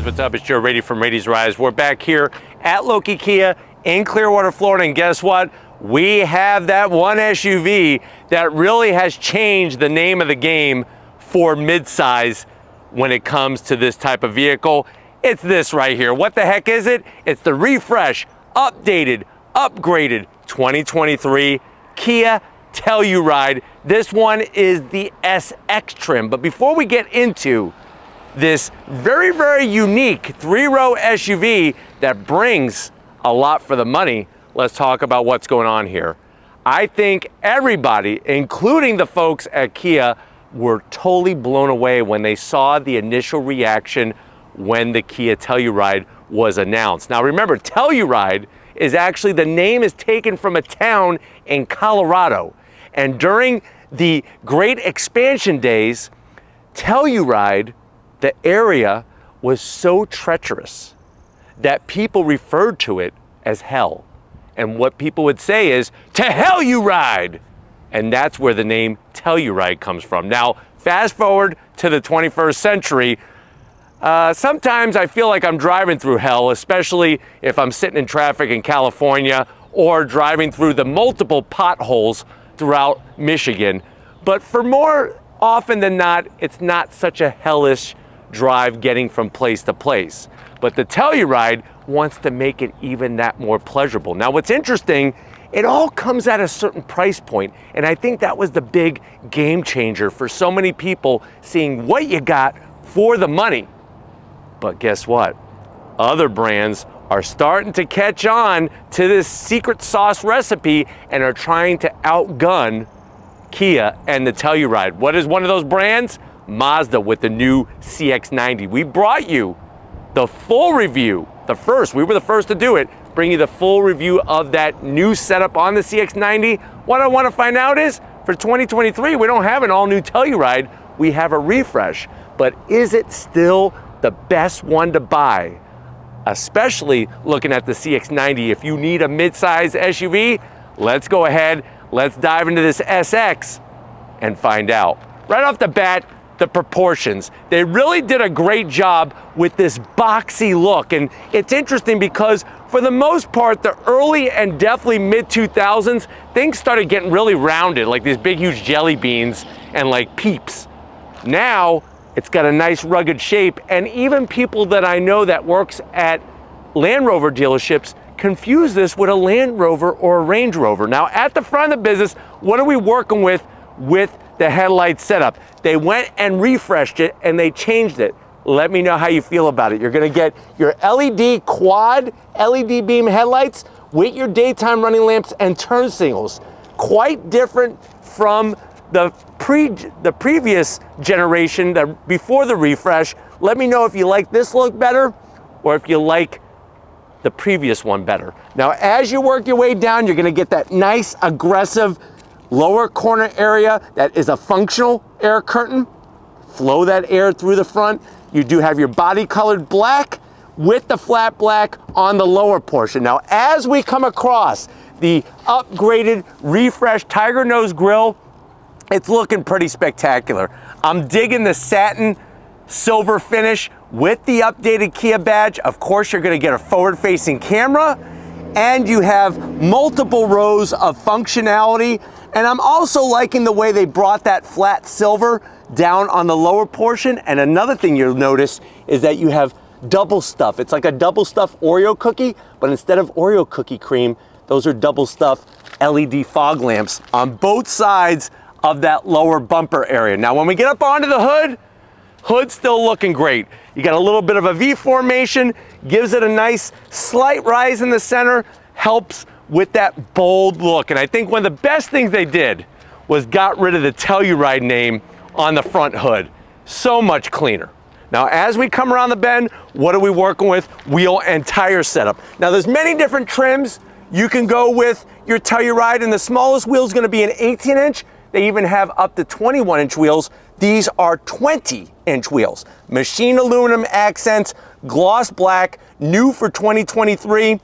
what's up? It's Joe Raiti from Raiti's Rise. We're back here at Loki Kia in Clearwater, Florida, and guess what? We have that one SUV that really has changed the name of the game for midsize when it comes to this type of vehicle. It's this right here. What the heck is it? It's the refresh, updated, upgraded 2023 Kia Telluride. This one is the SX trim. But before we get into this very, very unique three-row SUV that brings a lot for the money, let's talk about what's going on here. I think everybody, including the folks at Kia, were totally blown away when they saw the initial reaction when the Kia Telluride was announced. Now remember, Telluride is actually, the name is taken from a town in Colorado. And during the great expansion days, Telluride, the area, was so treacherous that people referred to it as hell. And what people would say is, "To hell you ride!" And that's where the name Telluride comes from. Now, fast forward to the 21st century, sometimes I feel like I'm driving through hell, especially if I'm sitting in traffic in California or driving through the multiple potholes throughout Michigan. But for more often than not, it's not such a hellish drive getting from place to place. But the Telluride wants to make it even that more pleasurable. Now what's interesting, it all comes at a certain price point, and I think that was the big game changer for so many people, seeing what you got for the money. But guess what? Other brands are starting to catch on to this secret sauce recipe and are trying to outgun Kia and the Telluride. What is one of those brands? Mazda with the new CX-90. We brought you the full review, we were the first to do it, bring you the full review of that new setup on the CX-90. What I want to find out is, for 2023, we don't have an all-new Telluride, we have a refresh. But is it still the best one to buy? Especially looking at the CX-90. If you need a mid-size SUV, let's go ahead, let's dive into this SX and find out. Right off the bat, the proportions. They really did a great job with this boxy look. And it's interesting because for the most part, the early and definitely mid-2000s, things started getting really rounded, like these big, huge jelly beans and like peeps. Now, it's got a nice rugged shape, and even people that I know that works at Land Rover dealerships confuse this with a Land Rover or a Range Rover. Now, at the front of the business, what are we working with the headlight setup? They went and refreshed it and they changed it. Let me know how you feel about it. You're gonna get your LED quad LED beam headlights with your daytime running lamps and turn signals. Quite different from the previous generation, before the refresh. Let me know if you like this look better or if you like the previous one better. Now, as you work your way down, you're gonna get that nice, aggressive lower corner area that is a functional air curtain. Flow that air through the front. You do have your body colored black with the flat black on the lower portion. Now, as we come across the upgraded, refreshed Tiger Nose grille, it's looking pretty spectacular. I'm digging the satin silver finish with the updated Kia badge. Of course, you're gonna get a forward-facing camera, and you have multiple rows of functionality. And I'm also liking the way they brought that flat silver down on the lower portion. And another thing you'll notice is that you have double stuff. It's like a double stuffed Oreo cookie, but instead of Oreo cookie cream, those are double stuffed LED fog lamps on both sides of that lower bumper area. Now, when we get up onto the hood's still looking great. You got a little bit of a V formation, gives it a nice slight rise in the center, helps with that bold look. And I think one of the best things they did was got rid of the Telluride name on the front hood. So much cleaner. Now, as we come around the bend, what are we working with? Wheel and tire setup. Now, there's many different trims. You can go with your Telluride, and the smallest wheel is gonna be an 18-inch. They even have up to 21-inch wheels. These are 20-inch wheels. Machined aluminum accents, gloss black, new for 2023.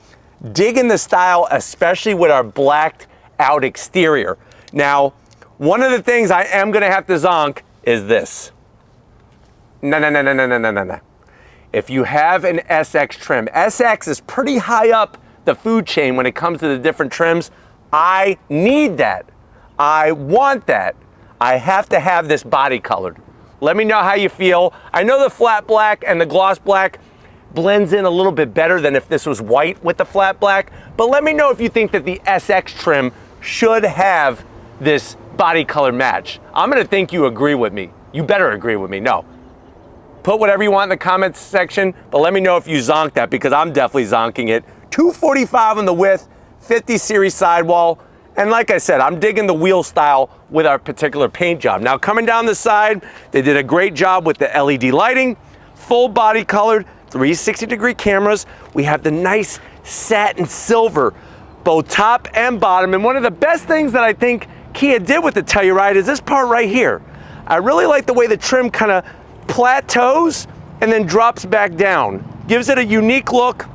Digging the style, especially with our blacked out exterior. Now, one of the things I am gonna have to zonk is this. No. if you have an SX trim, SX is pretty high up the food chain when it comes to the different trims. I need that. I want that. I have to have this body colored. Let me know how you feel. I know the flat black and the gloss black blends in a little bit better than if this was white with the flat black, but let me know if you think that the SX trim should have this body color match. I'm gonna think you agree with me. You better agree with me. No. Put whatever you want in the comments section, but let me know if you zonk that, because I'm definitely zonking it. 245 on the width, 50 series sidewall, and like I said, I'm digging the wheel style with our particular paint job. Now coming down the side, they did a great job with the LED lighting, full body colored, 360-degree cameras. We have the nice satin silver, both top and bottom. And one of the best things that I think Kia did with the Telluride is this part right here. I really like the way the trim kind of plateaus and then drops back down. Gives it a unique look.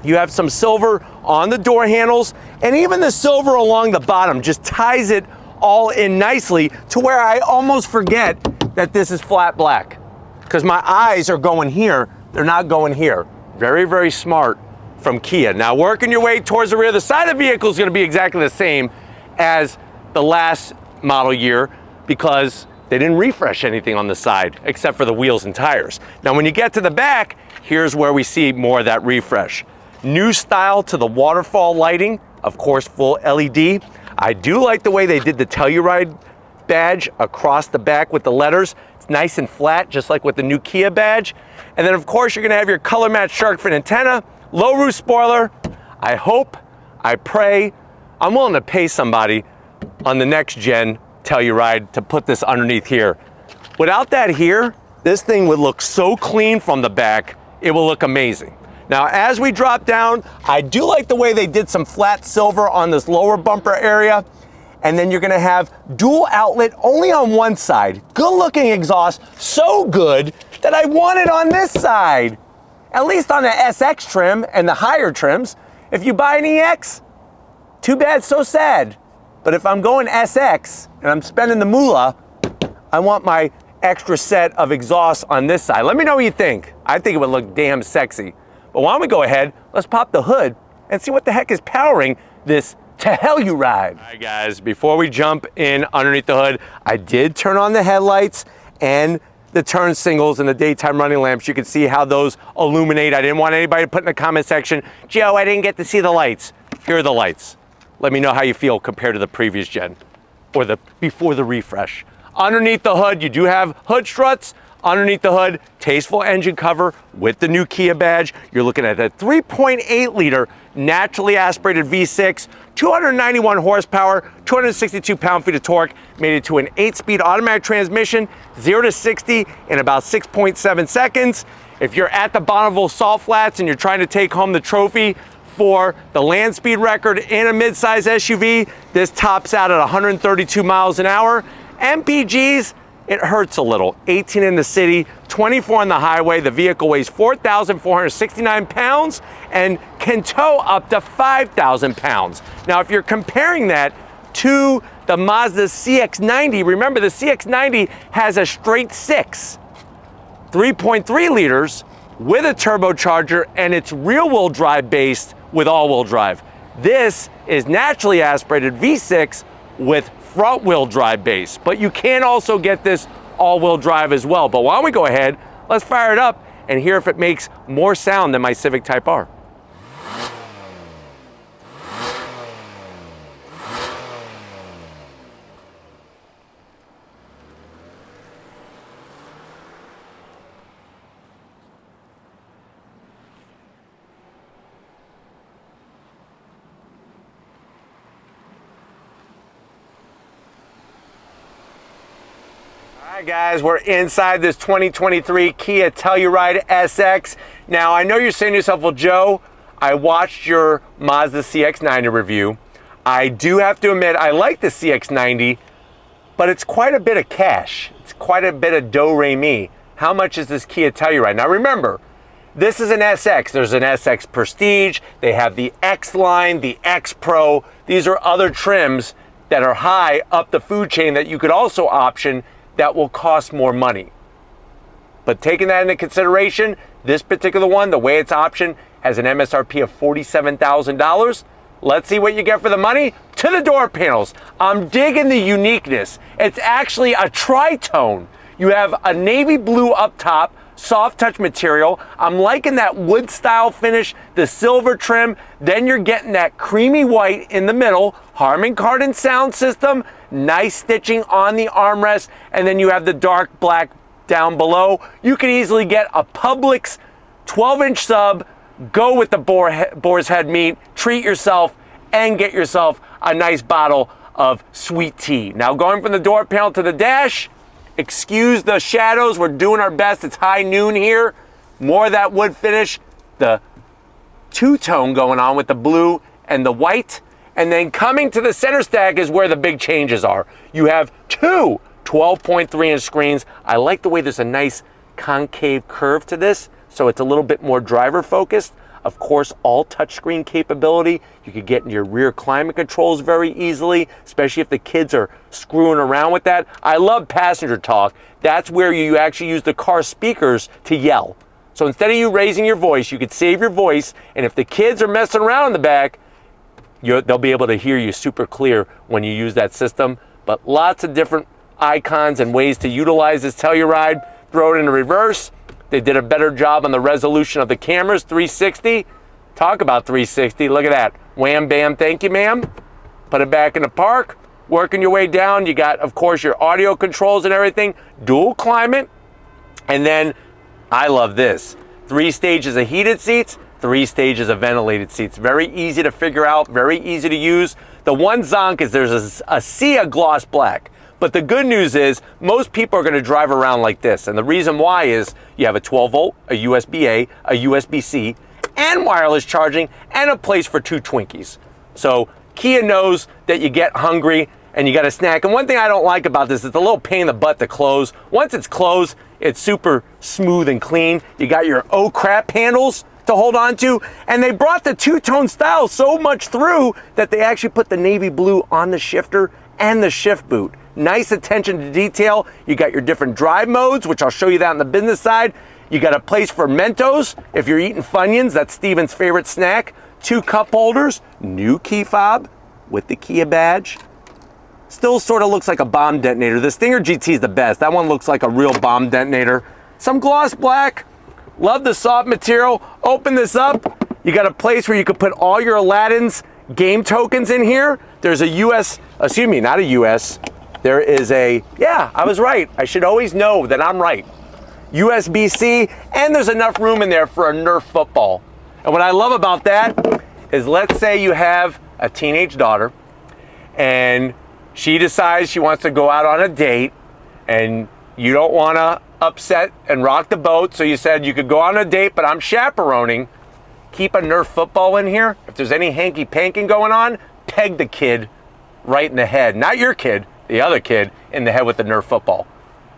You have some silver on the door handles, and even the silver along the bottom just ties it all in nicely to where I almost forget that this is flat black, because my eyes are going here, they're not going here. Very, very smart from Kia. Now working your way towards the rear, the side of the vehicle is going to be exactly the same as the last model year, because they didn't refresh anything on the side except for the wheels and tires. Now when you get to the back, here's where we see more of that refresh. New style to the waterfall lighting, of course full LED. I do like the way they did the Telluride badge across the back with the letters. It's nice and flat, just like with the new Kia badge. And then of course you're gonna have your color match shark fin antenna, low roof spoiler. I hope, I pray, I'm willing to pay somebody on the next gen Telluride to put this underneath here. Without that here, this thing would look so clean from the back, it will look amazing. Now, as we drop down, I do like the way they did some flat silver on this lower bumper area. And then you're gonna have dual outlet only on one side. Good looking exhaust, so good that I want it on this side. At least on the SX trim and the higher trims. If you buy an EX, too bad, so sad. But if I'm going SX and I'm spending the moolah, I want my extra set of exhausts on this side. Let me know what you think. I think it would look damn sexy. But why don't we go ahead, let's pop the hood and see what the heck is powering this Telluride. All right guys, before we jump in underneath the hood, I did turn on the headlights and the turn signals and the daytime running lamps. You can see how those illuminate. I didn't want anybody to put in the comment section, Joe, I didn't get to see the lights. Here are the lights. Let me know how you feel compared to the previous gen or the before the refresh. Underneath the hood, you do have hood struts. Underneath the hood, tasteful engine cover with the new Kia badge. You're looking at a 3.8 liter naturally aspirated V6, 291 horsepower, 262 pound-feet of torque, made it to an 8-speed automatic transmission, 0 to 60 in about 6.7 seconds. If you're at the Bonneville Salt Flats and you're trying to take home the trophy for the land speed record in a midsize SUV, this tops out at 132 miles an hour. MPGs, it hurts a little. 18 in the city, 24 on the highway. The vehicle weighs 4,469 pounds and can tow up to 5,000 pounds. Now, if you're comparing that to the Mazda CX-90, remember the CX-90 has a straight 6, 3.3 liters with a turbocharger, and it's rear-wheel drive based with all-wheel drive. This is naturally aspirated V6 with front-wheel drive base, but you can also get this all-wheel drive as well. But why don't we go ahead, let's fire it up and hear if it makes more sound than my Civic Type R. All right, guys, we're inside this 2023 Kia Telluride SX. Now, I know you're saying to yourself, well, Joe, I watched your Mazda CX-90 review. I do have to admit, I like the CX-90, but it's quite a bit of cash. It's quite a bit of do-re-mi. How much is this Kia Telluride? Now, remember, this is an SX. There's an SX Prestige. They have the X line, the X Pro. These are other trims that are high up the food chain that you could also option that will cost more money. But taking that into consideration, this particular one, the way it's optioned, has an MSRP of $47,000. Let's see what you get for the money. To the door panels. I'm digging the uniqueness. It's actually a tritone. You have a navy blue up top, soft touch material. I'm liking that wood style finish, the silver trim. Then you're getting that creamy white in the middle, Harman Kardon sound system, nice stitching on the armrest, and then you have the dark black down below. You could easily get a Publix 12-inch sub, go with the boar's head meat, treat yourself, and get yourself a nice bottle of sweet tea. Now going from the door panel to the dash, excuse the shadows, we're doing our best. It's high noon here. More of that wood finish, the two-tone going on with the blue and the white. And then coming to the center stack is where the big changes are. You have two 12.3-inch screens. I like the way there's a nice concave curve to this, so it's a little bit more driver focused. Of course, all touchscreen capability. You could get in your rear climate controls very easily, especially if the kids are screwing around with that. I love passenger talk. That's where you actually use the car speakers to yell. So instead of you raising your voice, you could save your voice, and if the kids are messing around in the back, they'll be able to hear you super clear when you use that system. But lots of different icons and ways to utilize this Telluride. Throw it into reverse. They did a better job on the resolution of the cameras, 360. Talk about 360, look at that. Wham, bam, thank you, ma'am. Put it back in the park. Working your way down, you got, of course, your audio controls and everything. Dual climate. And then, I love this. 3 stages of heated seats, 3 stages of ventilated seats. Very easy to figure out, very easy to use. The one zonk is there's a sea of gloss black. But the good news is most people are going to drive around like this. And the reason why is you have a 12 volt, a USB-A, a USB-C, and wireless charging, and a place for 2 Twinkies. So Kia knows that you get hungry and you got a snack. And one thing I don't like about this is it's a little pain in the butt to close. Once it's closed, it's super smooth and clean. You got your oh crap handles to hold on to. And they brought the two-tone style so much through that they actually put the navy blue on the shifter and the shift boot. Nice attention to detail. You got your different drive modes, which I'll show you that on the business side. You got a place for Mentos. If you're eating Funyuns, that's Steven's favorite snack. 2 cup holders, new key fob with the Kia badge. Still sort of looks like a bomb detonator. The Stinger GT is the best. That one looks like a real bomb detonator. Some gloss black. Love the soft material. Open this up. You got a place where you could put all your Aladdin's game tokens in here. There's a not a US. There is yeah, I was right. I should always know that I'm right. USB-C, and there's enough room in there for a Nerf football. And what I love about that is, let's say you have a teenage daughter and she decides she wants to go out on a date and you don't want to upset and rock the boat, so you said you could go on a date, but I'm chaperoning. Keep a Nerf football in here. If there's any hanky-panking going on, peg the kid right in the head. Not your kid, the other kid in the head with the Nerf football.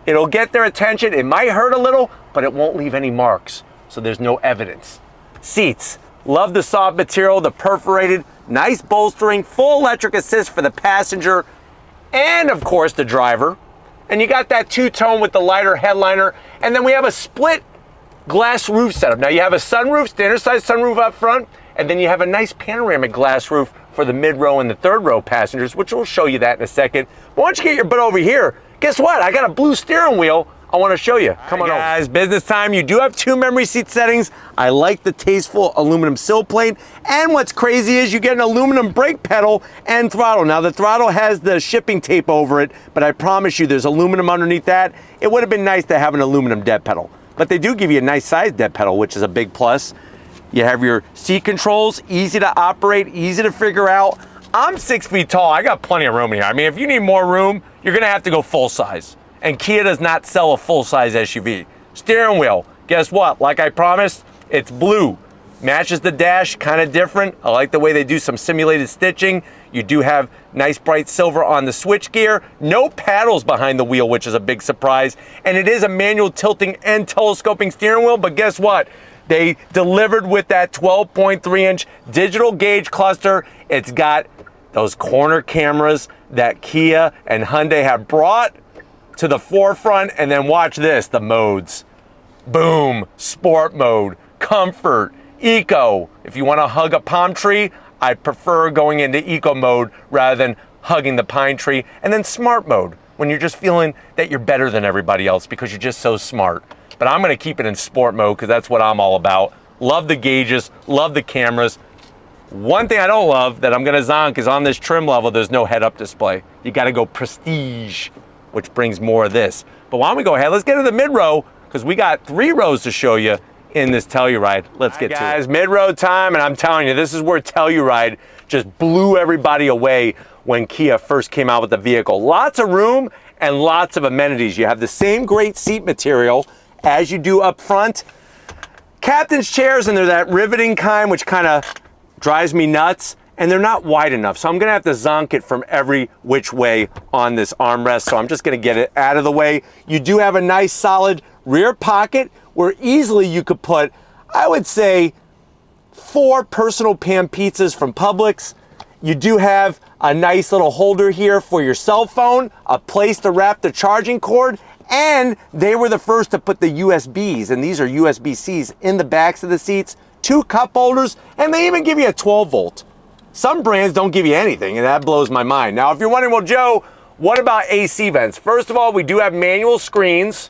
It'll get their attention. It might hurt a little, but it won't leave any marks, so there's no evidence. Seats. Love the soft material, the perforated, nice bolstering, full electric assist for the passenger and, of course, the driver. And you got that two-tone with the lighter headliner. And then we have a split glass roof setup. Now you have a sunroof, standard size sunroof up front, and then you have a nice panoramic glass roof for the mid-row and the third-row passengers, which we'll show you that in a second. But why don't you get your butt over here? Guess what? I got a blue steering wheel I want to show you. Come on over. Guys, business time. You do have 2 memory seat settings. I like the tasteful aluminum sill plate. And what's crazy is you get an aluminum brake pedal and throttle. Now the throttle has the shipping tape over it, but I promise you there's aluminum underneath that. It would have been nice to have an aluminum dead pedal, but they do give you a nice size dead pedal, which is a big plus. You have your seat controls, easy to operate, easy to figure out. I'm 6 feet tall. I got plenty of room in here. I mean, if you need more room, you're gonna have to go full size. And Kia does not sell a full-size SUV. Steering wheel, guess what? Like I promised, it's blue. Matches the dash, kind of different. I like the way they do some simulated stitching. You do have nice bright silver on the switchgear. No paddles behind the wheel, which is a big surprise. And it is a manual tilting and telescoping steering wheel, but guess what? They delivered with that 12.3-inch digital gauge cluster. It's got those corner cameras that Kia and Hyundai have brought to the forefront. And then watch this, the modes. Boom, sport mode, comfort, eco. If you want to hug a palm tree, I prefer going into eco mode rather than hugging the pine tree. And then smart mode, when you're just feeling that you're better than everybody else because you're just so smart. But I'm gonna keep it in sport mode because that's what I'm all about. Love the gauges, love the cameras. One thing I don't love that I'm gonna zonk is on this trim level, there's no head-up display. You gotta go prestige, which brings more of this. But why don't we go ahead, let's get to the mid-row because we got 3 rows to show you in this Telluride. Let's get to it. Guys, mid-row time, and I'm telling you, this is where Telluride just blew everybody away when Kia first came out with the vehicle. Lots of room and lots of amenities. You have the same great seat material as you do up front. Captain's chairs, and they're that riveting kind, which kind of drives me nuts, and they're not wide enough. So I'm gonna have to zonk it from every which way on this armrest. So I'm just gonna get it out of the way. You do have a nice solid rear pocket where easily you could put, I would say, 4 personal pan pizzas from Publix. You do have a nice little holder here for your cell phone, a place to wrap the charging cord, and they were the first to put the USBs, and these are USB-Cs in the backs of the seats, 2 cup holders, and they even give you a 12 volt. Some brands don't give you anything, and that blows my mind. Now, if you're wondering, well, Joe, what about AC vents? First of all, we do have manual screens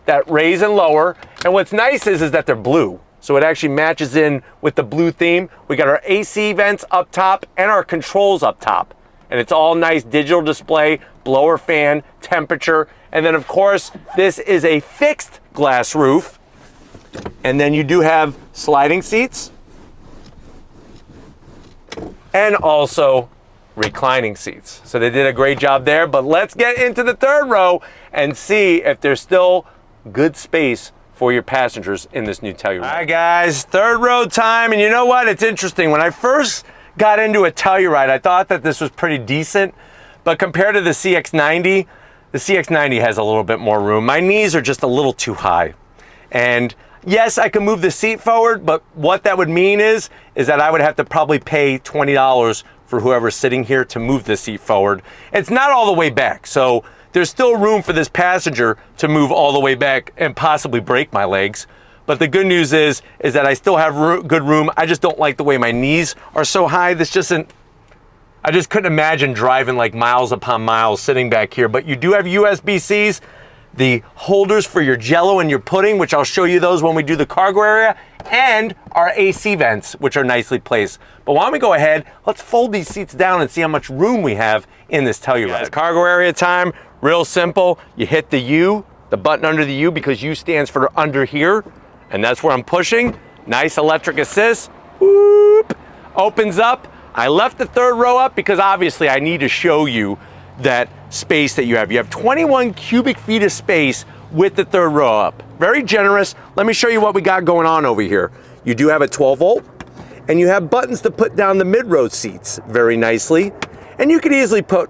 that raise and lower, and what's nice is that they're blue. So it actually matches in with the blue theme. We got our AC vents up top and our controls up top. And it's all nice digital display, blower fan, temperature. And then of course, this is a fixed glass roof. And then you do have sliding seats and also reclining seats. So they did a great job there, but let's get into the 3rd row and see if there's still good space for your passengers in this new Telluride. All right, guys, 3rd row time, and you know what? It's interesting. When I first got into a Telluride, I thought that this was pretty decent, but compared to the CX-90, the CX-90 has a little bit more room. My knees are just a little too high. And yes, I can move the seat forward, but what that would mean is that I would have to probably pay $20 for whoever's sitting here to move the seat forward. It's not all the way back, so there's still room for this passenger to move all the way back and possibly break my legs. But the good news is that I still have good room. I just don't like the way my knees are so high. I just couldn't imagine driving like miles upon miles sitting back here. But you do have USB-Cs, the holders for your Jell-O and your pudding, which I'll show you those when we do the cargo area, and our AC vents, which are nicely placed. But why don't we go ahead, let's fold these seats down and see how much room we have in this Telluride. Guys, cargo area time. Real simple, you hit the U, the button under the U, because U stands for under here, and that's where I'm pushing. Nice electric assist, whoop, opens up. I left the 3rd row up because obviously I need to show you that space that you have. You have 21 cubic feet of space with the 3rd row up. Very generous. Let me show you what we got going on over here. You do have a 12 volt, and you have buttons to put down the mid-row seats very nicely, and you could easily put,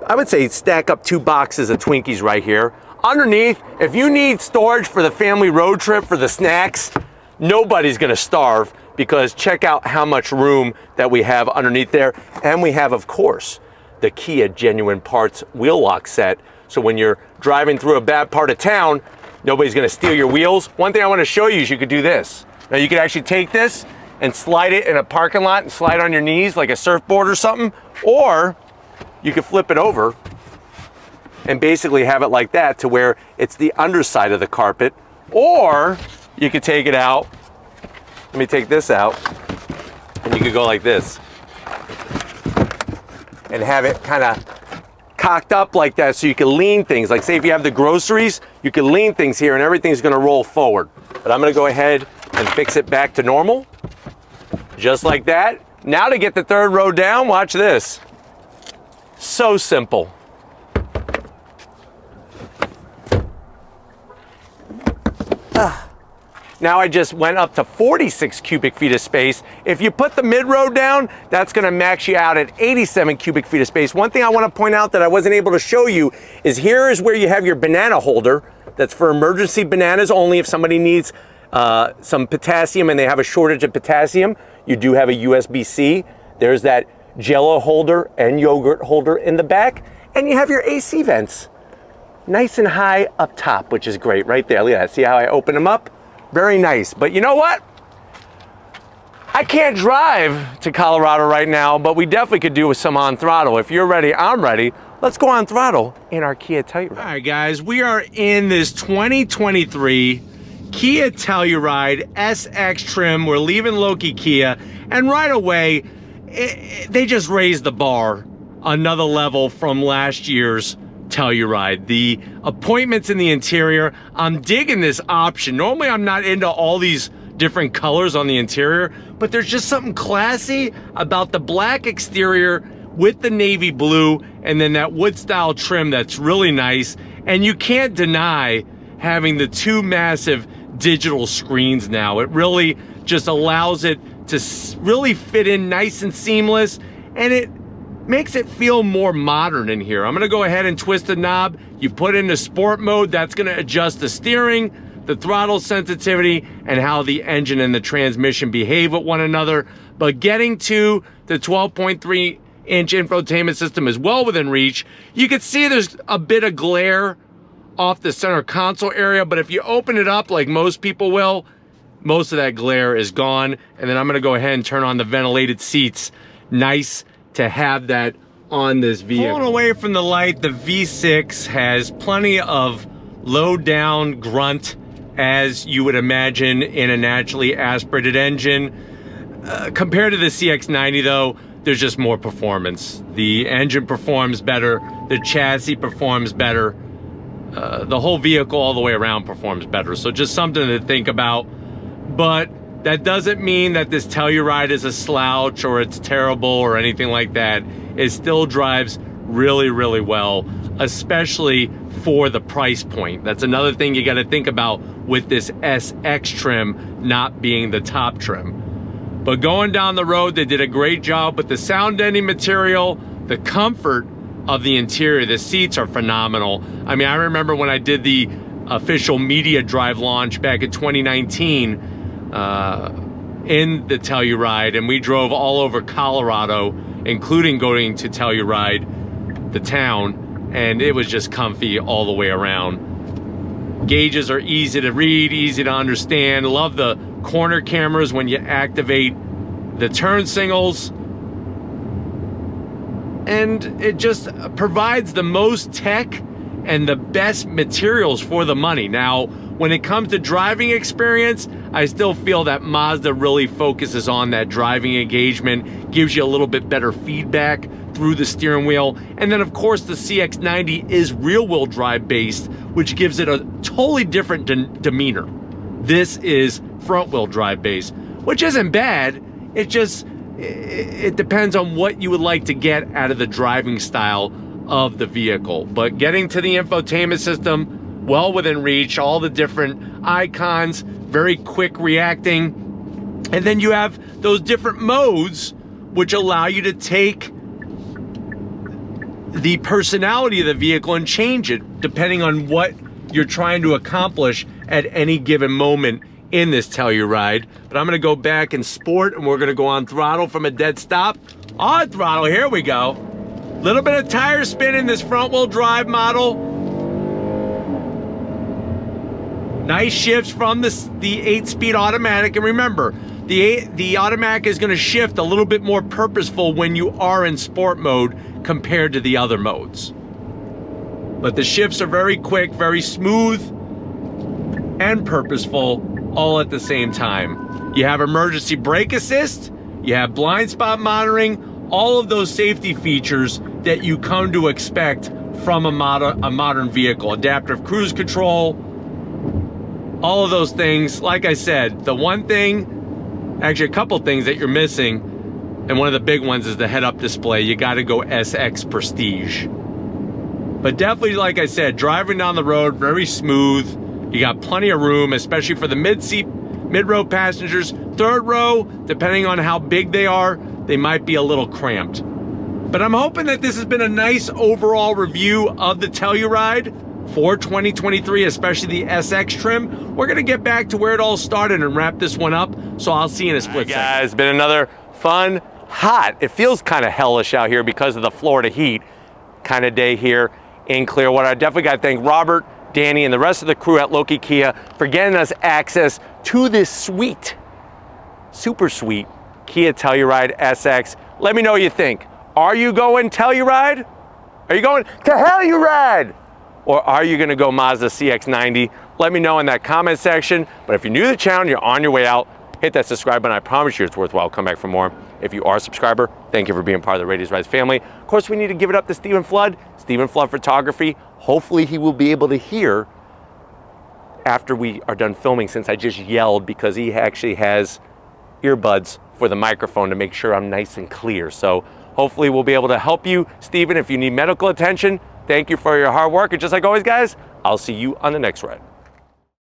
I would say, stack up 2 boxes of Twinkies right here. Underneath, if you need storage for the family road trip for the snacks, nobody's gonna starve because check out how much room that we have underneath there. And we have, of course, the Kia Genuine Parts wheel lock set. So when you're driving through a bad part of town, nobody's gonna steal your wheels. One thing I wanna show you is you could do this. Now you could actually take this and slide it in a parking lot and slide on your knees like a surfboard or something, or you could flip it over and basically have it like that to where it's the underside of the carpet, or you could take it out. Let me take this out, and you could go like this and have it kind of cocked up like that so you can lean things. Like say if you have the groceries, you can lean things here and everything's gonna roll forward. But I'm gonna go ahead and fix it back to normal, just like that. Now to get the 3rd row down, watch this. So simple. Now I just went up to 46 cubic feet of space. If you put the mid-row down, that's gonna max you out at 87 cubic feet of space. One thing I wanna point out that I wasn't able to show you is here is where you have your banana holder. That's for emergency bananas only if somebody needs some potassium and they have a shortage of potassium. You do have a USB-C. There's that Jell-O holder and yogurt holder in the back. And you have your AC vents. nice and high up top, which is great right there. Look at that. See how I open them up? Very nice. But you know what? I can't drive to Colorado right now, but we definitely could do with some on throttle. If you're ready, I'm ready. Let's go on throttle in our Kia Telluride. All right, guys, we are in this 2023 Kia Telluride SX trim. We're leaving Loki Kia, and right away, they just raised the bar another level from last year's Telluride. The appointments in the interior, I'm digging this option. Normally, I'm not into all these different colors on the interior, but there's just something classy about the black exterior with the navy blue and then that wood style trim that's really nice. And you can't deny having the two massive digital screens now. It really just allows it to really fit in nice and seamless, and it makes it feel more modern in here. I'm gonna go ahead and twist the knob. You put into sport mode, that's gonna adjust the steering, the throttle sensitivity, and how the engine and the transmission behave with one another. But getting to the 12.3-inch infotainment system is well within reach. You can see there's a bit of glare off the center console area, but if you open it up like most people will, most of that glare is gone. And then I'm gonna go ahead and turn on the ventilated seats. Nice to have that on this vehicle. Pulling away from the light, the V6 has plenty of low down grunt, as you would imagine in a naturally aspirated engine. Compared to the CX-90 though, there's just more performance. The engine performs better, the chassis performs better, the whole vehicle all the way around performs better. So just something to think about. But that doesn't mean that this Telluride is a slouch or it's terrible or anything like that. It still drives really, really well, especially for the price point. That's another thing you got to think about with this SX trim not being the top trim. But going down the road, they did a great job with the sound deadening material, the comfort of the interior. The seats are phenomenal. I mean, I remember when I did the official media drive launch back in 2019 in the Telluride, and we drove all over Colorado, including going to Telluride, the town, and it was just comfy all the way around. Gauges are easy to read, easy to understand. Love the corner cameras when you activate the turn signals. And it just provides the most tech and the best materials for the money. Now, when it comes to driving experience, I still feel that Mazda really focuses on that driving engagement, gives you a little bit better feedback through the steering wheel. And then of course the CX-90 is rear-wheel drive based, which gives it a totally different demeanor. This is front-wheel drive based, which isn't bad. It just, it depends on what you would like to get out of the driving style of the vehicle. But getting to the infotainment system, well within reach, all the different icons, very quick reacting. And then you have those different modes which allow you to take the personality of the vehicle and change it depending on what you're trying to accomplish at any given moment in this Telluride. But I'm gonna go back in sport and we're gonna go on throttle from a dead stop. On throttle, here we go. Little bit of tire spin in this front wheel drive model. Nice shifts from the 8-speed automatic. And remember, the automatic is gonna shift a little bit more purposeful when you are in sport mode compared to the other modes. But the shifts are very quick, very smooth, and purposeful all at the same time. You have emergency brake assist, you have blind spot monitoring, all of those safety features that you come to expect from a modern vehicle. Adaptive cruise control, all of those things. Like I said, the one thing, actually a couple things that you're missing, and one of the big ones is the head-up display. You gotta go SX Prestige. But definitely, like I said, driving down the road, very smooth. You got plenty of room, especially for the mid-row passengers. Third row, depending on how big they are, they might be a little cramped. But I'm hoping that this has been a nice overall review of the Telluride for 2023, especially the SX trim. We're gonna get back to where it all started and wrap this one up, so I'll see you in a split second. Guys, it's been another fun, hot, it feels kind of hellish out here because of the Florida heat kind of day here in Clearwater. I definitely got to thank Robert, Danny, and the rest of the crew at Loki Kia for getting us access to this sweet, super sweet Kia Telluride SX. Let me know what you think. Are you going Telluride? Are you going to Telluride? Or are you gonna go Mazda CX-90? Let me know in that comment section. But if you're new to the channel and you're on your way out, hit that subscribe button. I promise you it's worthwhile. Come back for more. If you are a subscriber, thank you for being part of the Raitis Rise family. Of course, we need to give it up to Stephen Flood. Stephen Flood Photography. Hopefully he will be able to hear after we are done filming, since I just yelled, because he actually has earbuds for the microphone to make sure I'm nice and clear. So hopefully we'll be able to help you, Stephen, if you need medical attention. Thank you for your hard work. And just like always, guys, I'll see you on the next ride.